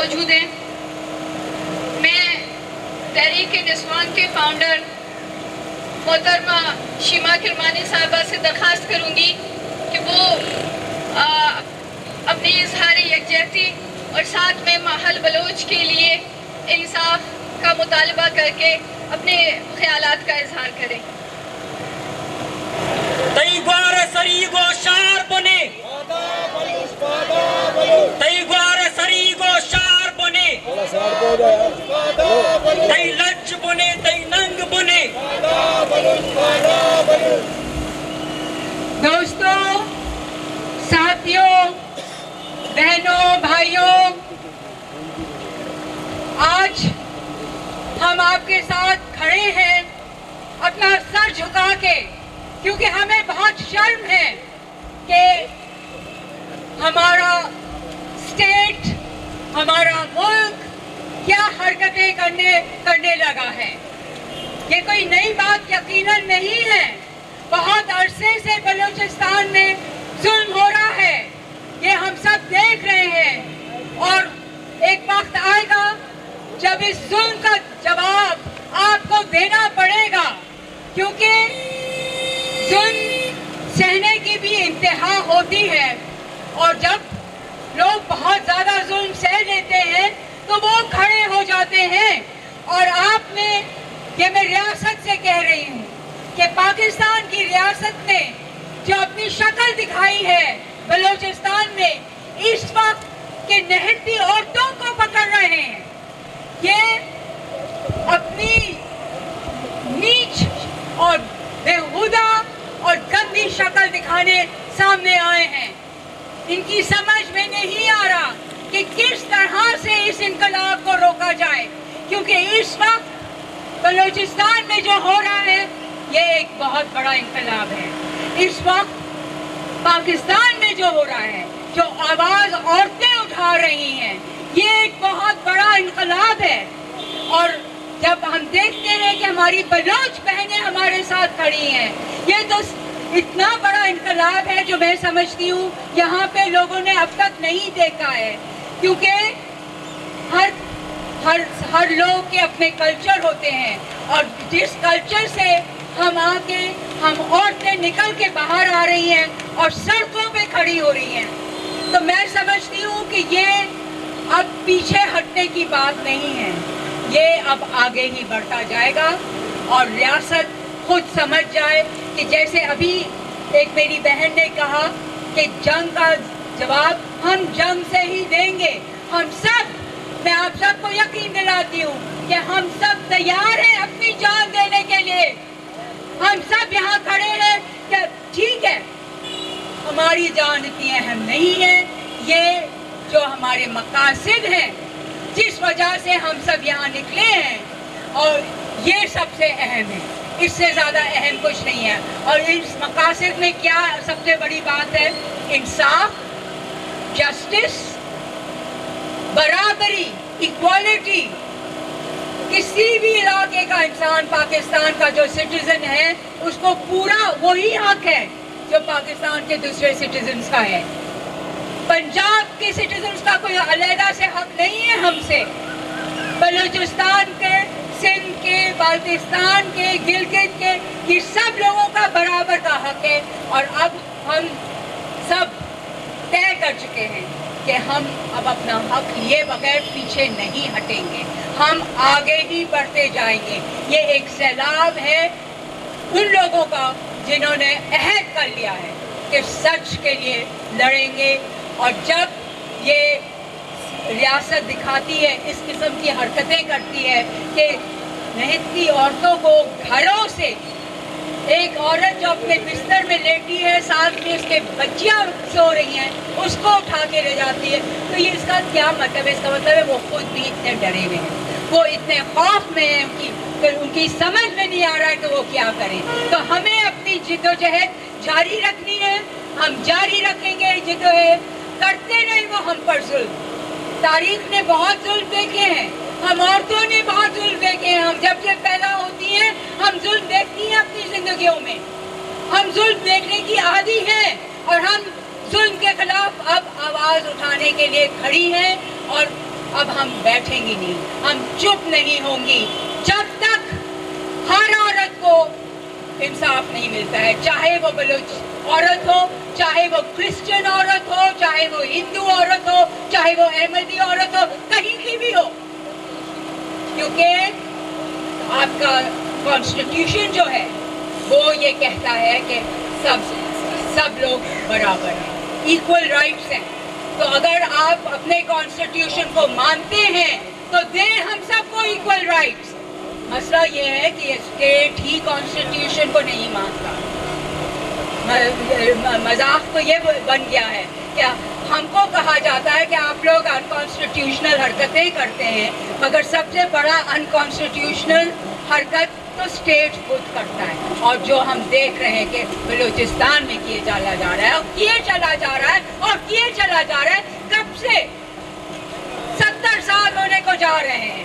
موجود ہیں، میں تحریک نسوان کے فاؤنڈر محترمہ شیما کرمانی صاحبہ سے درخواست کروں گی کہ وہ اپنی اظہار یکجہتی اور ساتھ میں ماحول بلوچ کے لیے انصاف کا مطالبہ کر کے اپنے خیالات کا اظہار کریں۔ تیگوار سریگو شار بنے، تیگوار سریگو شار بنے، تی لچ بنے، تی ننگ بنے۔ دوستوں، ساتھیوں، بہنوں، بھائیوں، آج ہم آپ کے ساتھ کھڑے ہیں اپنا سر جھکا کے، کیونکہ ہمیں بہت شرم ہے کہ ہمارا اسٹیٹ، ہمارا ملک کیا حرکتیں کرنے لگا ہے۔ یہ کوئی نئی بات یقیناً نہیں ہے، بہت عرصے سے بلوچستان میں ظلم ہو رہا ہے، یہ ہم سب دیکھ رہے ہیں، اور ایک وقت آئے گا جب اس ظلم کا جواب آپ کو دینا پڑے گا، کیونکہ ظلم سہنے کی بھی انتہا ہوتی ہے، اور جب لوگ بہت زیادہ ظلم سہ لیتے ہیں تو وہ کھڑے ہو جاتے ہیں۔ اور آپ نے، یہ میں ریاست سے کہہ رہی ہوں کہ پاکستان کی ریاست نے جو اپنی شکل دکھائی ہے بلوچستان میں، اس وقت کہ نہتی عورتوں کو پکڑ رہے ہیں، یہ اپنی نیچ اور بےہودہ اور گندی شکل دکھانے سامنے آئے ہیں۔ ان کی سمجھ میں نہیں آ رہا کہ کس طرح سے اس انقلاب کو روکا جائے، کیونکہ اس وقت بلوچستان میں جو ہو رہا ہے یہ ایک بہت بڑا انقلاب ہے۔ اس وقت پاکستان میں جو ہو رہا ہے، جو آواز عورتیں اٹھا رہی ہیں، یہ ایک بہت بڑا انقلاب ہے۔ اور جب ہم دیکھتے ہیں کہ ہماری بلوچ بہنیں ہمارے ساتھ کھڑی ہیں، یہ تو اتنا بڑا انقلاب ہے جو میں سمجھتی ہوں یہاں پہ لوگوں نے اب تک نہیں دیکھا ہے، کیونکہ ہر لوگ کے اپنے کلچر ہوتے ہیں، اور جس کلچر سے ہم عورتیں نکل کے باہر آ رہی ہیں اور سڑکوں پہ کھڑی ہو رہی ہیں، تو میں سمجھتی ہوں کہ یہ اب پیچھے ہٹنے کی بات نہیں ہے، یہ اب آگے ہی بڑھتا جائے گا، اور ریاست خود سمجھ جائے کہ جیسے ابھی ایک میری بہن نے کہا کہ جنگ کا جواب ہم جنگ سے ہی دیں گے۔ ہم سب، میں آپ سب کو یقین دلاتی ہوں کہ ہم سب تیار ہیں اپنی جان دینے کے لیے۔ ہم سب یہاں کھڑے ہیں کہ ٹھیک ہے، ہماری جان اتنی اہم نہیں ہے، یہ جو ہمارے مقاصد ہیں، جس وجہ سے ہم سب یہاں نکلے ہیں، اور یہ سب سے اہم ہے، اس سے زیادہ اہم کچھ نہیں ہے۔ اور اس مقاصد میں کیا سب سے بڑی بات ہے؟ انصاف، جسٹس، برابری، ایکوالٹی۔ کسی بھی علاقے کا انسان، پاکستان کا جو سٹیزن ہے، اس کو پورا وہی حق ہے جو پاکستان کے دوسرے سٹیزنز کا ہے۔ پنجاب کے سٹیزنز کا کوئی علیحدہ سے حق نہیں ہے ہم سے، بلوچستان کے، سندھ کے، بالتستان کے، گلگت کے، یہ سب لوگوں کا برابر کا حق ہے۔ اور اب ہم سب طے کر چکے ہیں کہ ہم اب اپنا حق لیے بغیر پیچھے نہیں ہٹیں گے، ہم آگے ہی بڑھتے جائیں گے۔ یہ ایک سیلاب ہے ان لوگوں کا جنہوں نے عہد کر لیا ہے کہ سچ کے لیے لڑیں گے، اور جب یہ ریاست دکھاتی ہے، اس قسم کی حرکتیں کرتی ہے کہ نہتی عورتوں کو گھروں سے، ایک عورت جو اپنے بستر میں لیٹی ہے، ساتھ میں اس کے بچیاں سو رہی ہیں، اس کو اٹھا کے لے جاتی ہے، تو یہ اس کا کیا مطلب ہے؟ اس کا مطلب ہے وہ خود بھی اتنے ڈرے ہوئے ہیں، وہ اتنے خوف میں ہیں، ان کی سمجھ میں نہیں آ رہا ہے کہ وہ کیا کریں۔ تو ہمیں اپنی جدوجہد جاری رکھنی ہے، ہم جاری رکھیں گے جدوجہد، کرتے نہیں وہ ہم پر ظلم۔ تاریخ نے بہت ظلم دیکھے ہیں، ہم عورتوں نے بہت ظلم دیکھے ہیں، ہم جب سے پیدا ہوتی ہیں ہم ظلم دیکھتی ہیں اپنی زندگیوں میں، ہم ظلم دیکھنے کی عادی ہیں، اور ہم ظلم کے خلاف اب آواز اٹھانے کے لیے کھڑی ہیں، اور اب ہم بیٹھیں گی نہیں, ہم چپ نہیں ہوں گی جب تک ہر عورت کو انصاف نہیں ملتا ہے, چاہے وہ بلوچ عورت ہو, چاہے وہ کرسچن عورت ہو, چاہے وہ ہندو عورت ہو, چاہے وہ احمدی عورت ہو, کہیں کی بھی ہو. کیونکہ آپ کا کانسٹیٹیوشن جو ہے وہ یہ کہتا ہے کہ سب لوگ برابر ہیں, ایکول رائٹس ہیں. تو اگر آپ اپنے کانسٹیٹیوشن کو مانتے ہیں تو دیں ہم سب کو ایکول رائٹس. مسئلہ یہ ہے کہ اسٹیٹ ہی کانسٹیٹیوشن کو نہیں مانتا. مذاق تو یہ بن گیا ہے کہ ہم کو کہا جاتا ہے کہ آپ لوگ انکانسٹیٹیوشنل حرکتیں کرتے ہیں, مگر سب سے بڑا انکانسٹیٹیوشنل حرکت تو اسٹیٹ خود کرتا ہے. اور جو ہم دیکھ رہے ہیں کہ بلوچستان میں کیے چلا جا رہا ہے, اور کیے چلا جا رہا ہے, اور کیے چلا جا رہا ہے, کب سے 70 سال ہونے کو جا رہے ہیں,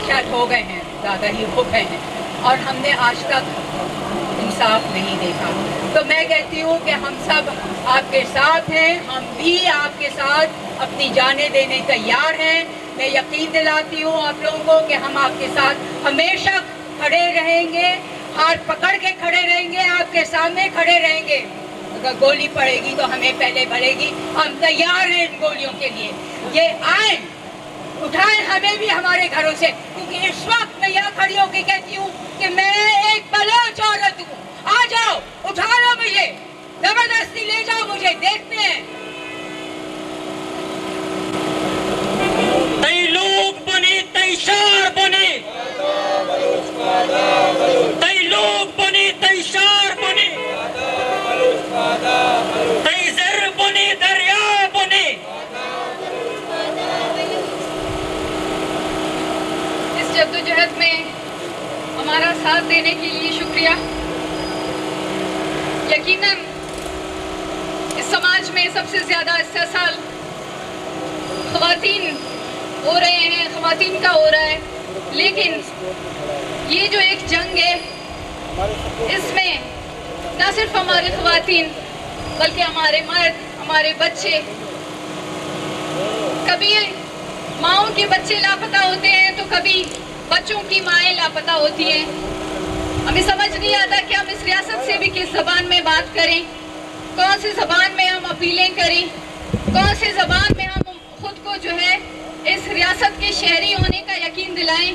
شاید ہو گئے ہیں, زیادہ ہی ہو گئے ہیں, اور ہم نے آج تک انصاف نہیں دیکھا. تو میں کہتی ہوں کہ ہم سب آپ کے ساتھ ہیں, ہم بھی آپ کے ساتھ اپنی جانیں دینے تیار ہیں. میں یقین دلاتی ہوں آپ لوگوں کو کہ ہم آپ کے ساتھ ہمیشہ کھڑے رہیں گے, ہاتھ پکڑ کے کھڑے رہیں گے, آپ کے سامنے کھڑے رہیں گے. اگر گولی پڑے گی تو ہمیں پہلے پڑے گی, ہم تیار ہیں ان گولیوں کے لیے. یہ آئیں, اٹھائیں ہمیں بھی ہمارے گھروں سے, کیونکہ اس وقت میں یہاں کھڑی ہو کے کہتی ہوں کہ میں ایک بلوچ عورت ہوں. آ جاؤ, اٹھا لو مجھے, زبردستی لے جاؤ مجھے, دیکھتے ہیں. تئی لوگ بنے تئی شار بنے, تئی لوگ بنے تئی شار بنے, تئی زر بنے دریا بنے. اس جدوجہد میں ہمارا ساتھ دینے کے لیے شکریہ. یقیناً اس سماج میں سب سے زیادہ استحصال خواتین ہو رہے ہیں, خواتین کا ہو رہا ہے. لیکن یہ جو ایک جنگ ہے, اس میں نہ صرف ہماری خواتین بلکہ ہمارے مرد, ہمارے بچے, کبھی ماؤں کے بچے لاپتہ ہوتے ہیں تو کبھی بچوں کی مائیں لاپتہ ہوتی ہیں. ہمیں سمجھ نہیں آتا کہ ہم اس ریاست سے بھی کس زبان میں بات کریں, کون سی زبان میں ہم اپیلیں کریں, کون سی زبان میں ہم خود کو جو ہے اس ریاست کے شہری ہونے کا یقین دلائیں.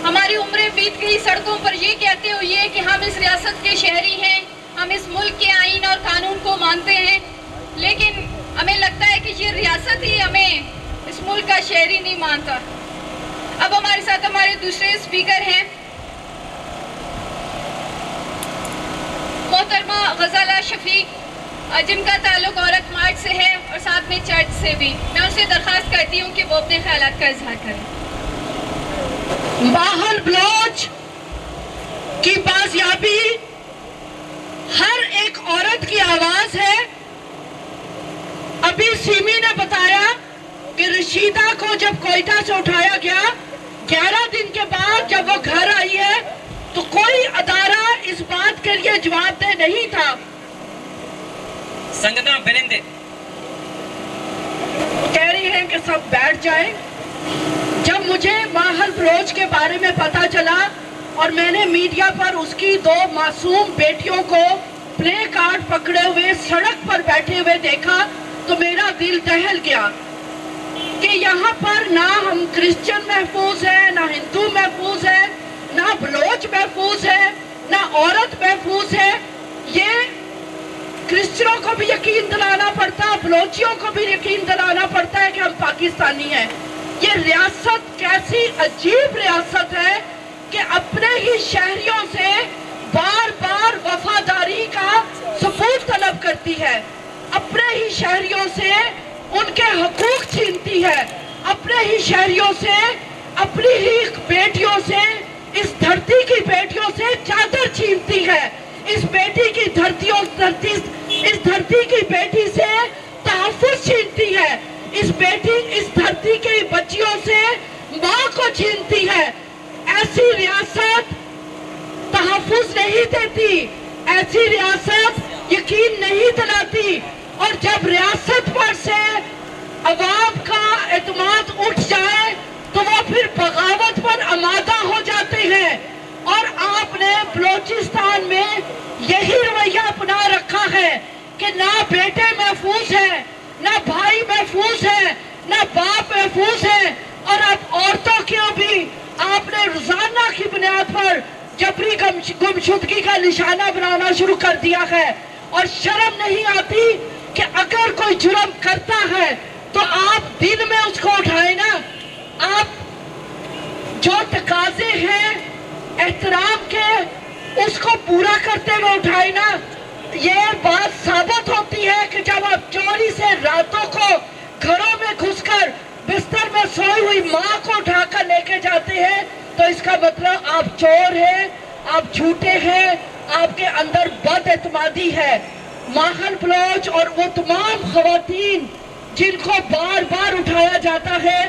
ہماری عمریں بیت گئی سڑکوں پر یہ کہتے ہوئے کہ ہم اس ریاست کے شہری ہیں, ہم اس ملک کے آئین اور قانون کو مانتے ہیں, لیکن ہمیں لگتا ہے کہ یہ ریاست ہی ہمیں اس ملک کا شہری نہیں مانتا. اب ہمارے ساتھ ہمارے دوسرے اسپیکر ہیں محترمہ غزالہ شفیق, جن کا تعلق عورت مارچ سے ہے اور ساتھ میں چرچ سے بھی. میں ان سے درخواست کرتی ہوں کہ وہ اپنے خیالات کا اظہار کریں. ماحول بلوچ کی بازیابی ہر ایک عورت کی آواز ہے. ابھی سیمی نے بتایا کہ رشیدہ کو جب کوئٹہ سے اٹھایا گیا, 11 دن کے بعد جب وہ گھر آئی ہے تو کوئی ادارہ اس بات کے لیے جواب دہ نہیں تھا. سنگنا بنندے کہہ رہی ہیں کہ سب بیٹھ جائیں. جب مجھے ماحول بلوچ کے بارے میں پتا چلا اور میں نے میڈیا پر اس کی 2 معصوم بیٹیوں کو پلے کارڈ پکڑے ہوئے سڑک پر بیٹھے ہوئے دیکھا تو میرا دل دہل گیا کہ یہاں پر نہ ہم کرسچن محفوظ ہیں, نہ ہندو محفوظ ہے, نہ بلوچ محفوظ ہے, نہ عورت محفوظ ہے. یہ کرسچنوں کو بھی یقین دلانا پڑتا, بلوچیوں کو بھی یقین دلانا پڑتا ہے کہ ہم پاکستانی ہیں. یہ ریاست کیسی عجیب ریاست ہے کہ اپنے ہی شہریوں سے بار بار وفاداری کا ثبوت طلب کرتی ہے, اپنے ہی شہریوں سے ان کے حقوق چھینتی ہے, اپنے ہی شہریوں سے, اپنی ہی بیٹیوں سے, اس دھرتی کی بیٹیوں سے چادر چھینتی ہے. اس بیٹی کی اس دھرتی کی بیٹی سے تحفظ چھینتی ہے, اس دھرتی کی بچیوں سے ماں کو چھینتی ہے. ایسی ریاست تحفظ نہیں دیتی, ایسی ریاست یقین نہیں دلاتی. اور جب ریاست پر سے عوام کا اعتماد اٹھ جائے تو وہ پھر بغاوت پر آمادہ ہو جاتے ہیں. اور آپ نے بلوچستان میں یہی رویہ اپنا رکھا ہے کہ نہ بیٹے محفوظ ہیں، نہ بھائی محفوظ ہیں، نہ باپ محفوظ ہیں، اور اب عورتوں کو بھی آپ نے روزانہ کی بنیاد پر جبری گمشدگی کا نشانہ بنانا شروع کر دیا ہے. اور شرم نہیں آتی کہ اگر کوئی جرم کرتا ہے تو آپ دل میں اس کو اٹھائیں نا. آپ جو تقاضے ہیں احترام کے اس کو پورا کرتے ہوئے اٹھائیں نا. یہ بات ثابت ہوتی ہے کہ جب آپ چوری سے راتوں کو گھروں میں گھس کر بستر میں سوئی ہوئی ماں کو اٹھا کر لے کے جاتے ہیں تو اس کا مطلب آپ چور ہیں، آپ جھوٹے ہیں، آپ کے اندر بد اعتمادی ہے. ماہل بلوچ اور وہ تمام خواتین جن کو بار بار اٹھایا جاتا ہے،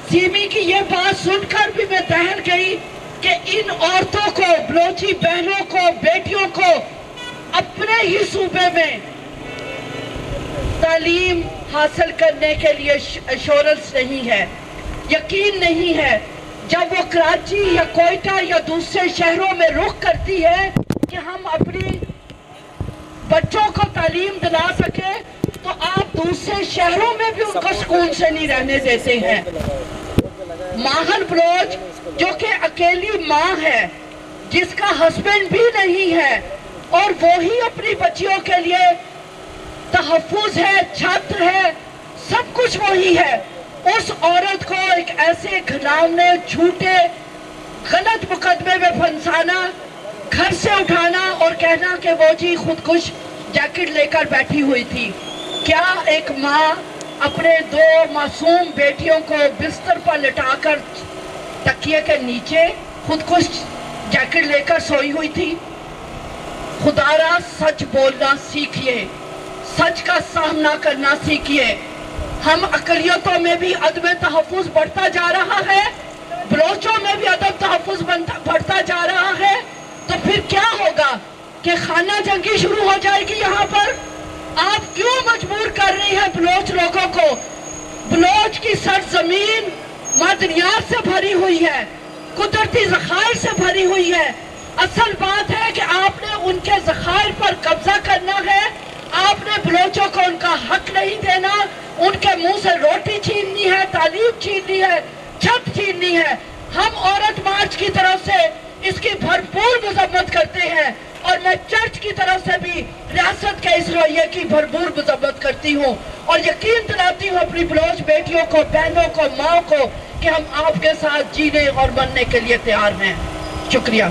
سیمی کی یہ بات سن کر بھی میں دہل گئی کہ ان عورتوں کو، بلوچی بہنوں کو، بیٹیوں کو اپنے ہی صوبے میں تعلیم حاصل کرنے کے لیے ایشورنس نہیں ہے، یقین نہیں ہے. جب وہ کراچی یا کوئٹہ یا دوسرے شہروں میں رخ کرتی ہے کہ ہم اپنی بچوں کو تعلیم دلا سکے تو آپ دوسرے شہروں میں بھی ان کو سکون سے نہیں رہنے دیتے ہیں. ماہل بلوچ جو کہ اکیلی ماں ہے، جس کا ہسبینڈ بھی نہیں ہے اور وہی اپنی بچیوں کے لیے تحفظ ہے، چھتر ہے، سب کچھ وہی ہے، اس عورت کو ایک ایسے گھناؤنے، جھوٹے، غلط مقدمے میں پھنسانا، گھر سے اٹھانا اور کہنا کہ وہ جی خودکش جیکٹ لے کر بیٹھی ہوئی تھی. کیا ایک ماں اپنے 2 معصوم بیٹیوں کو بستر پر لٹا کر تکیے کے نیچے خودکش جیکٹ لے کر سوئی ہوئی تھی؟ خدا را سچ بولنا سیکھیے، سچ کا سامنا کرنا سیکھیے. ہم اقلیتوں میں بھی عدم تحفظ بڑھتا جا رہا ہے، بلوچوں میں بھی عدم تحفظ بڑھتا جا رہا ہے، تو پھر کیا ہوگا کہ خانہ جنگی شروع ہو جائے گی یہاں پر. آپ کیوں مجبور کر رہی ہیں بلوچ لوگوں کو؟ بلوچ کی سرزمین معدنیات سے بھری ہوئی ہے، قدرتی ذخائر سے بھری ہوئی ہے. اصل بات ہے کہ آپ نے ان کے ذخائر پر قبضہ کرنا ہے. آپ نے بلوچوں کو ان کا حق نہیں دینا، ان کے منہ سے روٹی چھیننی ہے، تعلیم چھیننی ہے، چھت چھیننی ہے. ہم عورت مارچ کی طرف سے اس کی بھرپور مذمت کرتے ہیں اور میں چرچ کی طرف سے بھی ریاست کے اس رویے کی بھرپور مذمت کرتی ہوں اور یقین دلاتی ہوں اپنی بلوچ بیٹیوں کو، بہنوں کو، ماں کو کہ ہم آپ کے ساتھ جینے اور مرنے کے لیے تیار ہیں. شکریہ.